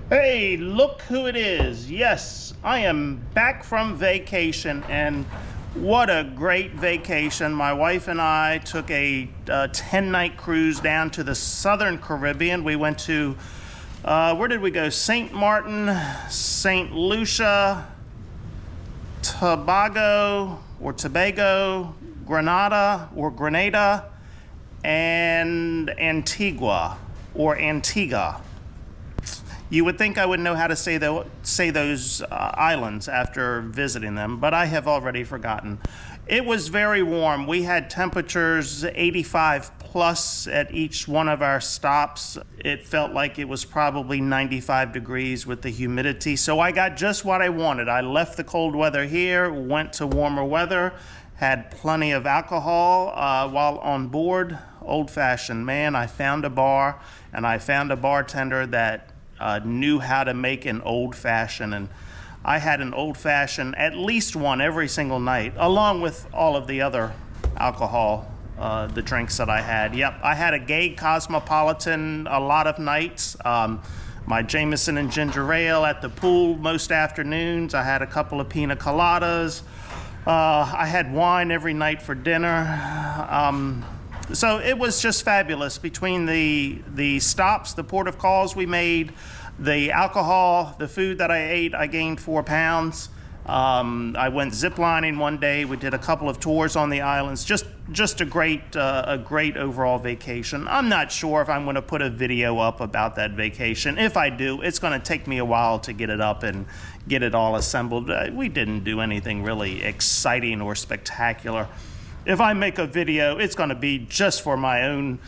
Hey, look who it is. Yes, I am back from vacation, and what a great vacation. My wife and I took a 10-night cruise down to the southern Caribbean. We went to, where did we go? St. Martin, St. Lucia, Tobago, Grenada, and Antigua. You would think I would know how to say those islands after visiting them, but I have already forgotten. It was very warm. We had temperatures 85 plus at each one of our stops. It felt like it was probably 95 degrees with the humidity, so I got just what I wanted. I left the cold weather here, went to warmer weather, had plenty of alcohol while on board. Old-fashioned, man. I found a bar, and I found a bartender that knew how to make an old-fashioned, and I had an old-fashioned, at least one every single night, along with all of the other alcohol, the drinks that I had. Yep, I had a gay cosmopolitan a lot of nights. My Jameson and ginger ale at the pool most afternoons. I had a couple of pina coladas. I had wine every night for dinner. So it was just fabulous between the stops, the port of calls we made, the alcohol, the food that I ate. I gained 4 pounds. I went ziplining one day. We did a couple of tours on the islands. Just a great overall vacation. I'm not sure if I'm going to put a video up about that vacation. If I do, it's going to take me a while to get it up and get it all assembled. We didn't do anything really exciting or spectacular. If I make a video, it's going to be just for my own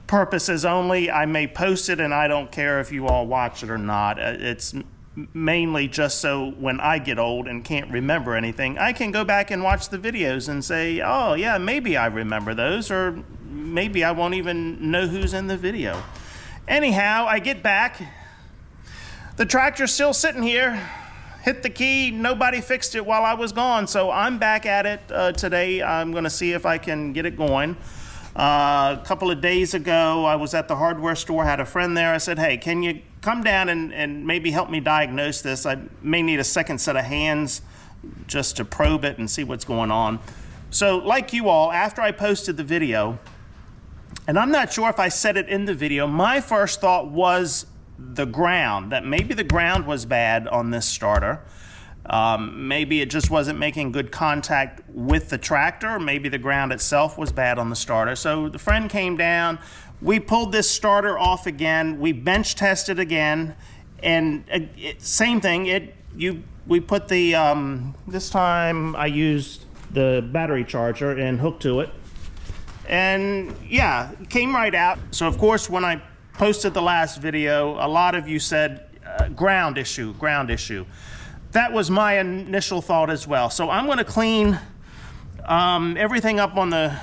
purposes only. I may post it, and I don't care if you all watch it or not. It's mainly just so when I get old and can't remember anything, I can go back and watch the videos and say, oh yeah, maybe I remember those, or maybe I won't even know who's in the video. Anyhow, I get back. The tractor's still sitting here. Hit the key, nobody fixed it while I was gone, so I'm back at it today. I'm going to see if I can get it going. A couple of days ago, I was at the hardware store, had a friend there. I said, hey, can you come down and maybe help me diagnose this? I may need a second set of hands just to probe it and see what's going on. So like you all, after I posted the video, and I'm not sure if I said it in the video, my first thought was the ground, that maybe the ground was bad on this starter. Maybe it just wasn't making good contact with the tractor. Maybe the ground itself was bad on the starter. So the friend came down, we pulled this starter off again, we bench tested again, and same thing, we put the, this time I used the battery charger and hooked to it. And yeah, it came right out. So of course, when I posted the last video, a lot of you said ground issue. That was my initial thought as well. So I'm going to clean everything up on the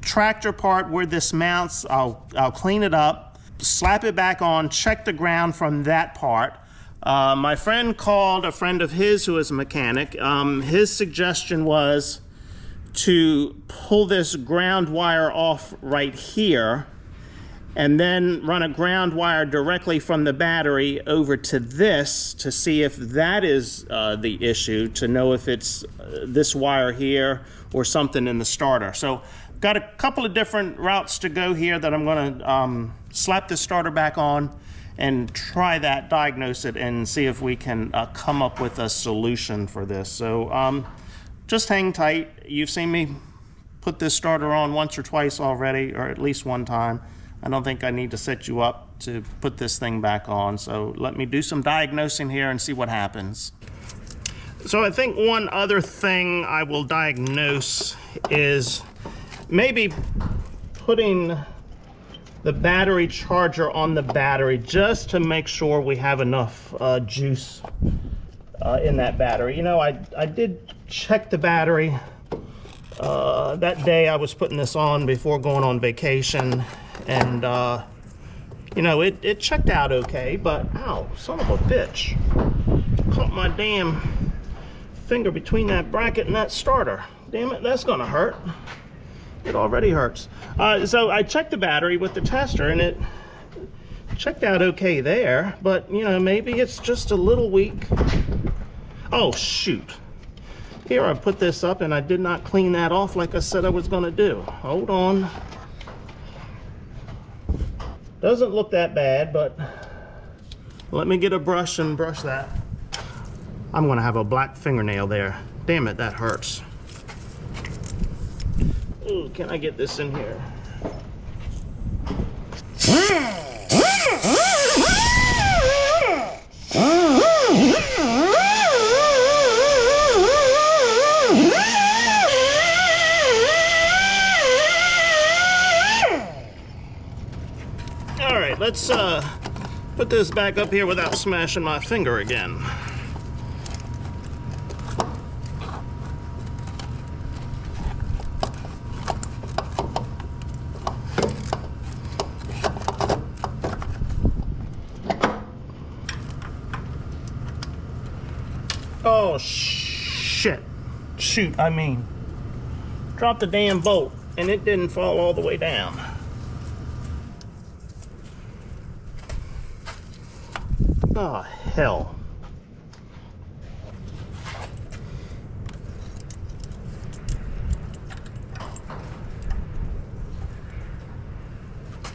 tractor part where this mounts. I'll clean it up, slap it back on, check the ground from that part. My friend called a friend of his who is a mechanic. His suggestion was to pull this ground wire off right here and then run a ground wire directly from the battery over to this to see if that is the issue, to know if it's this wire here or something in the starter. So got a couple of different routes to go here that I'm going to slap this starter back on and try that, diagnose it, and see if we can come up with a solution for this. So just hang tight. You've seen me put this starter on once or twice already, or at least one time. I don't think I need to set you up to put this thing back on. So let me do some diagnosing here and see what happens. So I think one other thing I will diagnose is maybe putting the battery charger on the battery just to make sure we have enough juice in that battery. You know, I did check the battery that day I was putting this on before going on vacation. And, you know, it checked out okay, but, ow, son of a bitch. Caught my damn finger between that bracket and that starter. Damn it, that's gonna hurt. It already hurts. So I checked the battery with the tester, and checked out okay there, but you know, maybe it's just a little weak. Oh shoot. Here, I put this up and I did not clean that off like I said I was gonna do. Hold on. Doesn't look that bad, but let me get a brush and brush that. I'm gonna have a black fingernail there. Damn it, that hurts. Ooh, can I get this in here? All right, let's put this back up here without smashing my finger again. Oh, shit. Shoot, I mean. Dropped the damn bolt, and it didn't fall all the way down. Oh, hell.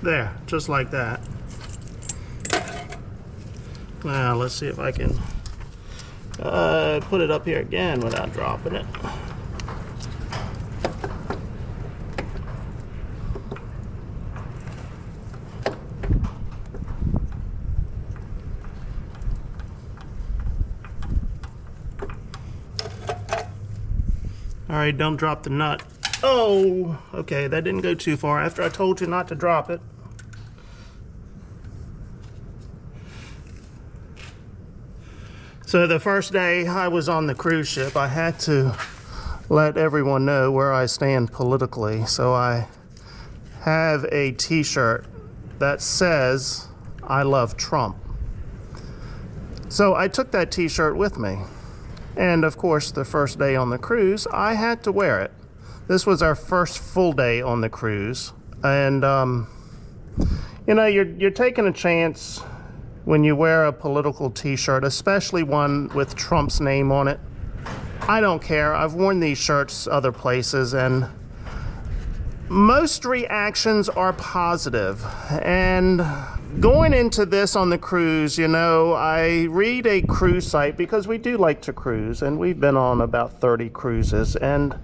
There, just like that. Now, let's see if I can put it up here again without dropping it. All right, don't drop the nut. Oh, okay, that didn't go too far after I told you not to drop it. So the first day I was on the cruise ship, I had to let everyone know where I stand politically. So I have a t-shirt that says, "I love Trump." So I took that t-shirt with me. And of course, the first day on the cruise, I had to wear it. This was our first full day on the cruise. And, you know, you're taking a chance when you wear a political t-shirt, especially one with Trump's name on it. I don't care. I've worn these shirts other places, and most reactions are positive. And going into this on the cruise, you know, I read a cruise site because we do like to cruise, and we've been on about 30 cruises. And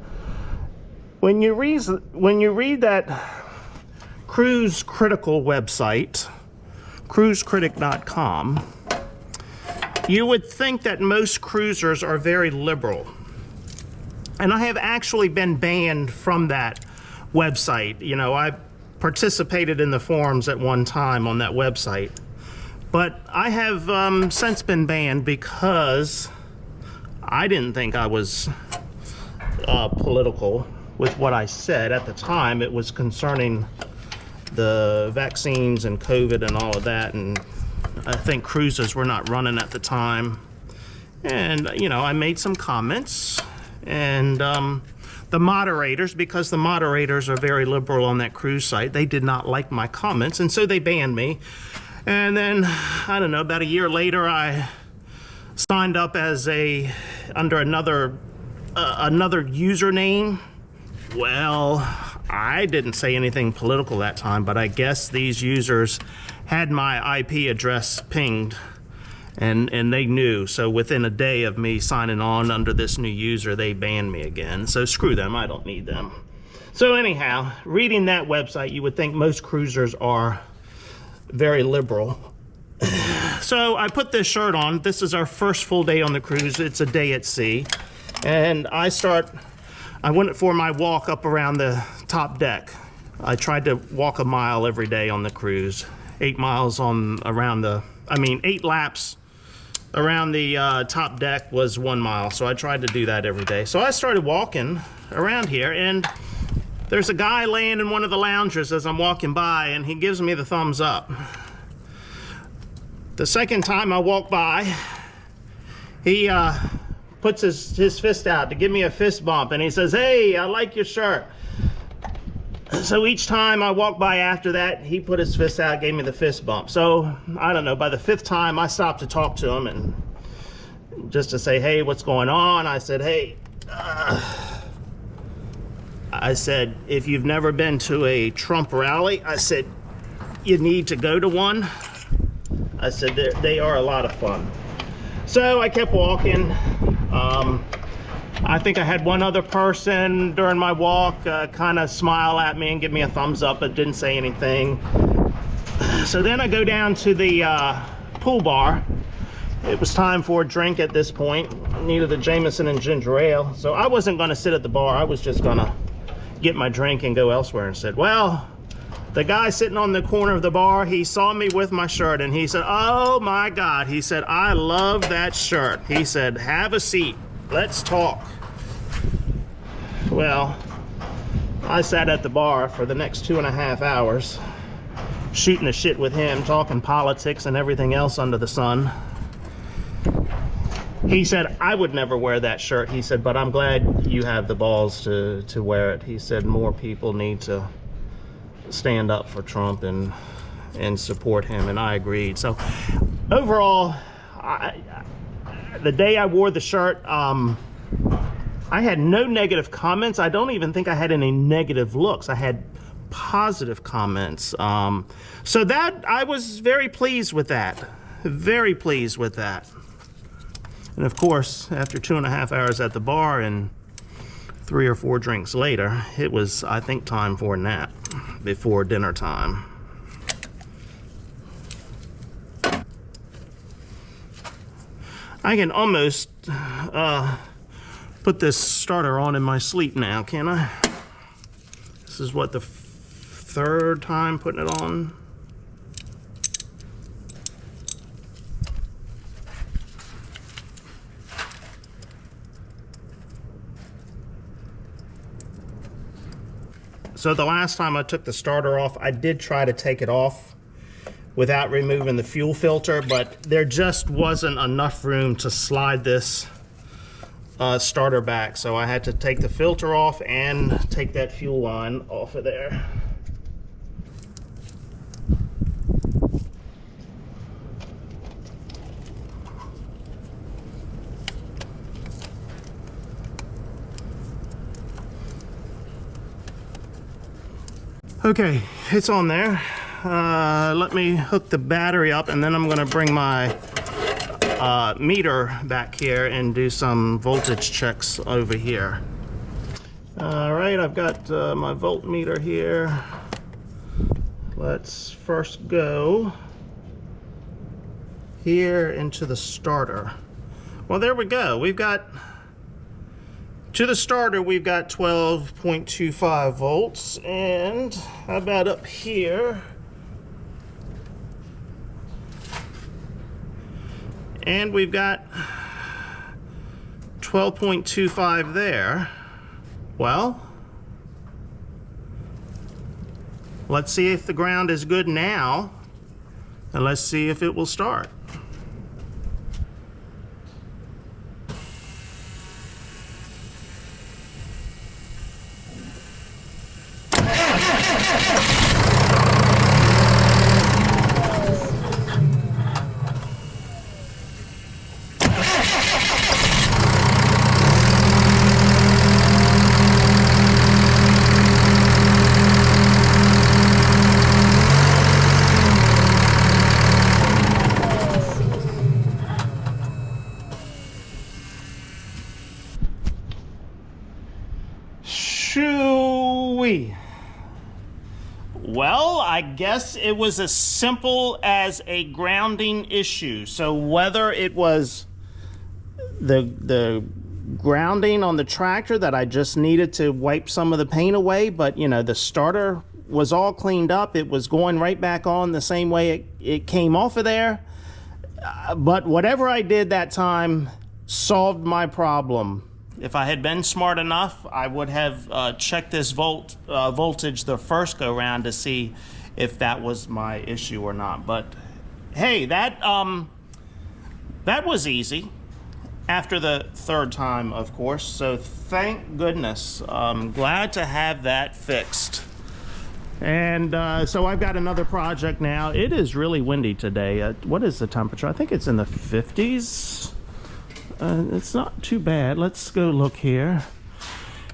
when you read that cruise critical website, cruisecritic.com, you would think that most cruisers are very liberal. And I have actually been banned from that website. You know, I participated in the forums at one time on that website. But I have since been banned because I didn't think I was political with what I said. At the time, it was concerning the vaccines and COVID and all of that, and I think cruises were not running at the time. And, you know, I made some comments, and the moderators, because the moderators are very liberal on that cruise site, they did not like my comments, and so they banned me. And then, I don't know, about a year later, I signed up as under another username. Well, I didn't say anything political that time, but I guess these users had my IP address pinged, and they knew. So within a day of me signing on under this new user, they banned me again. So screw them, I don't need them. So anyhow, reading that website, you would think most cruisers are very liberal. So I put this shirt on. This is our first full day on the cruise. It's a day at sea. And I went for my walk up around the top deck. I tried to walk a mile every day on the cruise. 8 laps around the top deck was 1 mile. So I tried to do that every day. So I started walking around here, and there's a guy laying in one of the lounges as I'm walking by, and he gives me the thumbs up. The second time I walk by, he puts his fist out to give me a fist bump, and he says, "Hey, I like your shirt." So each time I walked by after that, he put his fist out, gave me the fist bump. So, I don't know, by the 5th time, I stopped to talk to him and just to say, hey, what's going on? I said, hey, I said, if you've never been to a Trump rally, I said, you need to go to one. I said, they are a lot of fun. So I kept walking. I think I had one other person during my walk kind of smile at me and give me a thumbs up, but didn't say anything. So then I go down to the pool bar. It was time for a drink at this point. I needed a Jameson and ginger ale. So I wasn't going to sit at the bar. I was just going to get my drink and go elsewhere. And said, well, the guy sitting on the corner of the bar, he saw me with my shirt and he said, oh my God. He said, I love that shirt. He said, have a seat. Let's talk. Well, I sat at the bar for the next 2.5 hours, shooting the shit with him, talking politics and everything else under the sun. He said, I would never wear that shirt. He said, but I'm glad you have the balls to wear it. He said, more people need to stand up for Trump and support him, and I agreed. So overall, the day I wore the shirt, I had no negative comments. I don't even think I had any negative looks. I had positive comments. So that, I was very pleased with that. Very pleased with that. And of course, after 2.5 hours at the bar and 3 or 4 drinks later, it was, I think, time for a nap before dinner time. I can almost put this starter on in my sleep now, can I? This is what, the 3rd time putting it on? So the last time I took the starter off, I did try to take it off without removing the fuel filter, but there just wasn't enough room to slide this starter back. So I had to take the filter off and take that fuel line off of there. Okay, it's on there. Let me hook the battery up, and then I'm going to bring my meter back here and do some voltage checks over here. All right, I've got my voltmeter here. Let's first go here into the starter. Well, there we go. We've got, to the starter, we've got 12.25 volts, and how about up here? And we've got 12.25 there. Well, let's see if the ground is good now, and let's see if it will start. Shoo-wee. Well, I guess it was as simple as a grounding issue. So whether it was the grounding on the tractor that I just needed to wipe some of the paint away, but you know, the starter was all cleaned up. It was going right back on the same way it came off of there. But whatever I did that time solved my problem. If I had been smart enough, I would have checked this voltage the first go round to see if that was my issue or not. But hey, that was easy after the 3rd time, of course. So thank goodness. I'm glad to have that fixed. And so I've got another project now. It is really windy today. What is the temperature? I think it's in the 50s. It's not too bad. Let's go look here.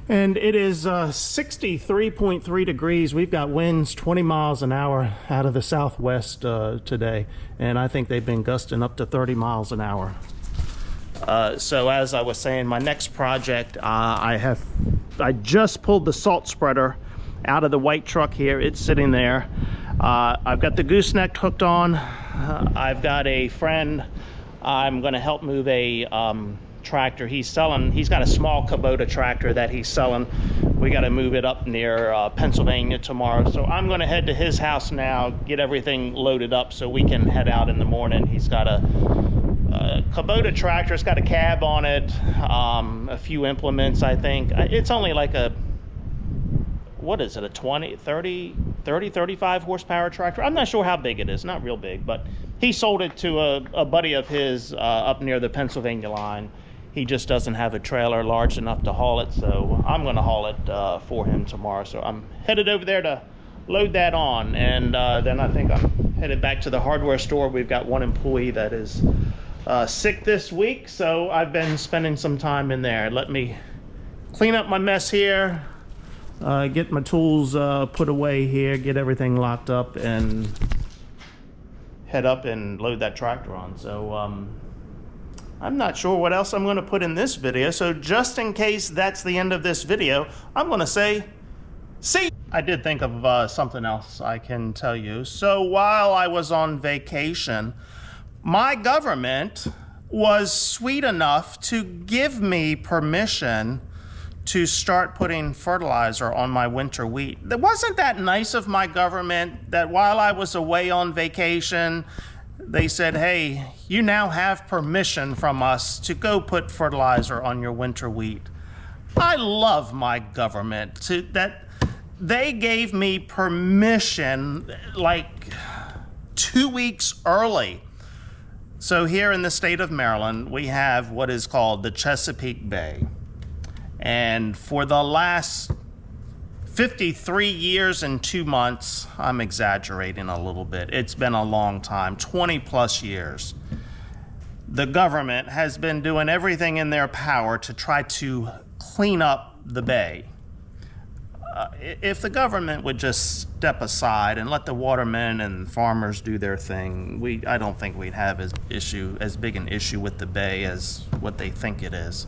And it is 63.3 degrees. We've got winds 20 miles an hour out of the southwest today. And I think they've been gusting up to 30 miles an hour. So as I was saying, my next project, I just pulled the salt spreader out of the white truck here. It's sitting there. I've got the gooseneck hooked on. I've got a friend. I'm going to help move a tractor he's selling. He's got a small Kubota tractor that he's selling. We got to move it up near Pennsylvania tomorrow. So I'm going to head to his house now, get everything loaded up so we can head out in the morning. He's got a Kubota tractor. It's got a cab on it, a few implements, I think. It's only like a, what is it, a 35 horsepower tractor? I'm not sure how big it is, not real big, but he sold it to a buddy of his up near the Pennsylvania line. He just doesn't have a trailer large enough to haul it, so I'm going to haul it for him tomorrow. So I'm headed over there to load that on, and then I think I'm headed back to the hardware store. We've got one employee that is sick this week, so I've been spending some time in there. Let me clean up my mess here, get my tools put away here, get everything locked up, and head up and load that tractor on. So I'm not sure what else I'm going to put in this video, so just in case that's the end of this video, I'm going to say see. I did think of something else I can tell you. So while I was on vacation, my government was sweet enough to give me permission to start putting fertilizer on my winter wheat. Wasn't that nice of my government, that while I was away on vacation, they said, hey, you now have permission from us to go put fertilizer on your winter wheat. I love my government. That they gave me permission like 2 weeks early. So here in the state of Maryland, we have what is called the Chesapeake Bay. And for the last 53 years and 2 months, I'm exaggerating a little bit, it's been a long time, 20 plus years, the government has been doing everything in their power to try to clean up the bay. If the government would just step aside and let the watermen and farmers do their thing, I don't think we'd have as big an issue with the bay as what they think it is.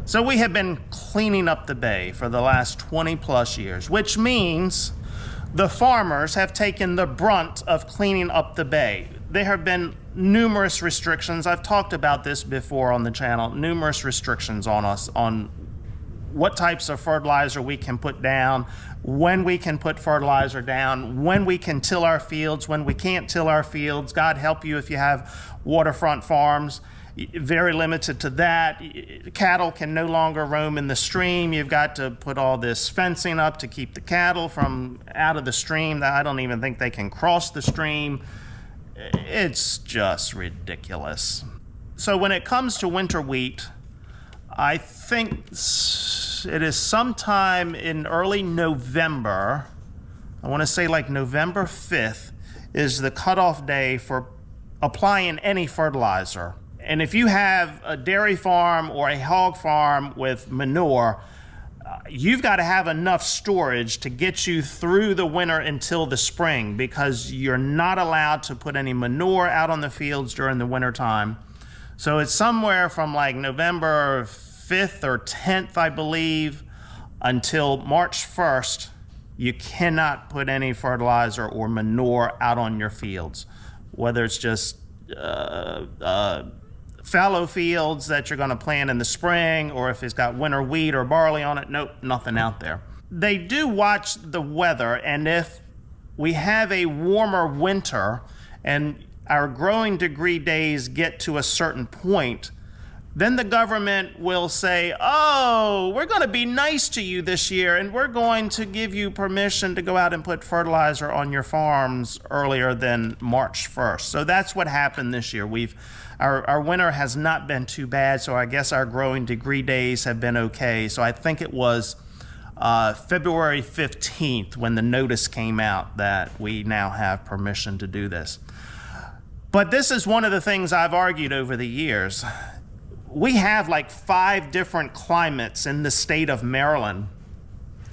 So we have been cleaning up the bay for the last 20 plus years, which means the farmers have taken the brunt of cleaning up the bay. There have been numerous restrictions. I've talked about this before on the channel, numerous restrictions on us on what types of fertilizer we can put down, when we can put fertilizer down, when we can till our fields, when we can't till our fields. God help you if you have waterfront farms. Very limited to that. Cattle can no longer roam in the stream. You've got to put all this fencing up to keep the cattle from out of the stream. I don't even think they can cross the stream. It's just ridiculous. So when it comes to winter wheat, I think it is sometime in early November. I want to say like November 5th is the cutoff day for applying any fertilizer. And if you have a dairy farm or a hog farm with manure, you've got to have enough storage to get you through the winter until the spring, because you're not allowed to put any manure out on the fields during the winter time. So it's somewhere from like November 5th or 10th, I believe, until March 1st, you cannot put any fertilizer or manure out on your fields, whether it's just fallow fields that you're going to plant in the spring, or if it's got winter wheat or barley on it. Nope, nothing out there. They do watch the weather, and if we have a warmer winter and our growing degree days get to a certain point, then the government will say, oh, we're going to be nice to you this year, and we're going to give you permission to go out and put fertilizer on your farms earlier than March 1st. So that's what happened this year. Our winter has not been too bad, so I guess our growing degree days have been okay. So I think it was February 15th when the notice came out that we now have permission to do this. But this is one of the things I've argued over the years. We have like 5 different climates in the state of Maryland.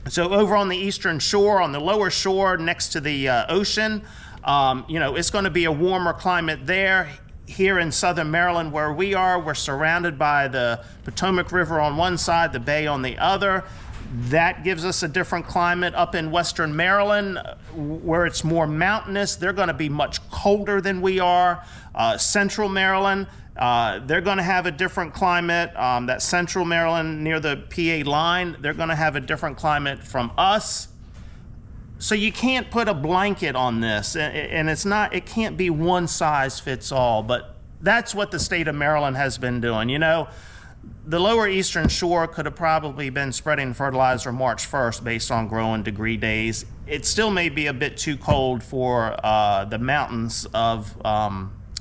So over on the eastern shore, on the lower shore next to the ocean, you know, it's going to be a warmer climate there. Here in southern Maryland where we are, we're surrounded by the Potomac River on one side, the bay on the other. That gives us a different climate. Up in western Maryland, where it's more mountainous, they're going to be much colder than we are. Central Maryland, they're going to have a different climate. That central Maryland near the PA line, they're going to have a different climate from us. So you can't put a blanket on this, and it can't be one size fits all, but that's what the state of Maryland has been doing. You know, the lower eastern shore could have probably been spreading fertilizer March 1st based on growing degree days. It still may be a bit too cold for the mountains of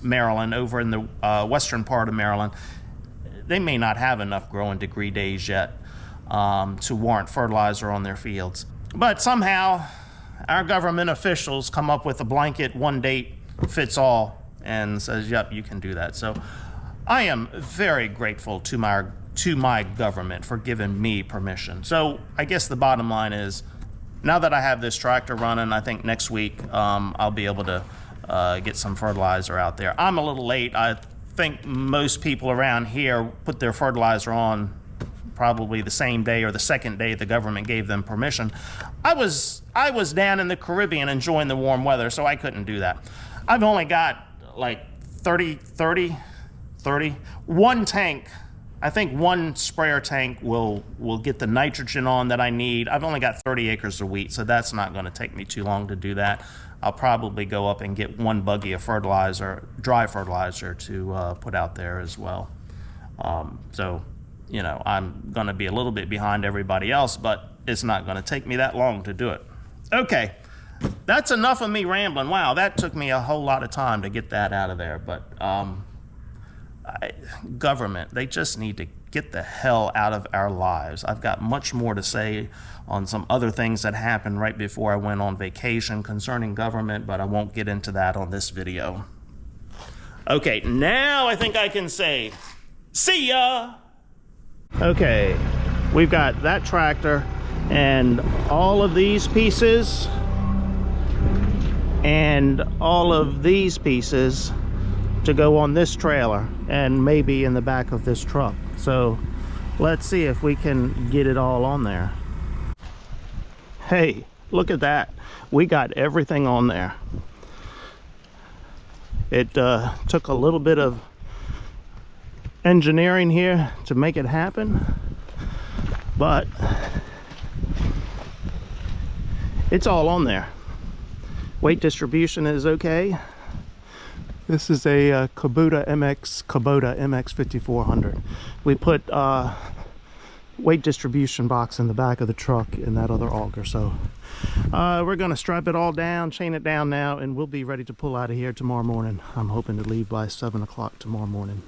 Maryland. Over in the western part of Maryland, they may not have enough growing degree days yet to warrant fertilizer on their fields. But somehow our government officials come up with a blanket, one date fits all, and says, yep, you can do that. So I am very grateful to my government for giving me permission. So I guess the bottom line is, now that I have this tractor running, I think next week I'll be able to get some fertilizer out there. I'm a little late. I think most people around here put their fertilizer on probably the same day or the second day the government gave them permission. I was down in the Caribbean enjoying the warm weather, so I couldn't do that. I've only got like 30, one tank. I think one sprayer tank will get the nitrogen on that I need. I've only got 30 acres of wheat, so that's not going to take me too long to do that. I'll probably go up and get one buggy of fertilizer, dry fertilizer, to put out there as well. So, you know, I'm going to be a little bit behind everybody else, but it's not going to take me that long to do it. Okay, that's enough of me rambling. Wow, that took me a whole lot of time to get that out of there. But government, they just need to get the hell out of our lives. I've got much more to say on some other things that happened right before I went on vacation concerning government, but I won't get into that on this video. Okay, now I think I can say, see ya! Okay, we've got that tractor and all of these pieces and all of these pieces to go on this trailer and maybe in the back of this truck. So let's see if we can get it all on there. Hey, look at that. We got everything on there. It took a little bit of engineering here to make it happen, but it's all on there. Weight distribution is okay. This is a Kubota MX 5400. We put weight distribution box in the back of the truck in that other auger. So we're gonna strap it all down, chain it down now, and we'll be ready to pull out of here tomorrow morning. I'm hoping to leave by 7 o'clock tomorrow morning.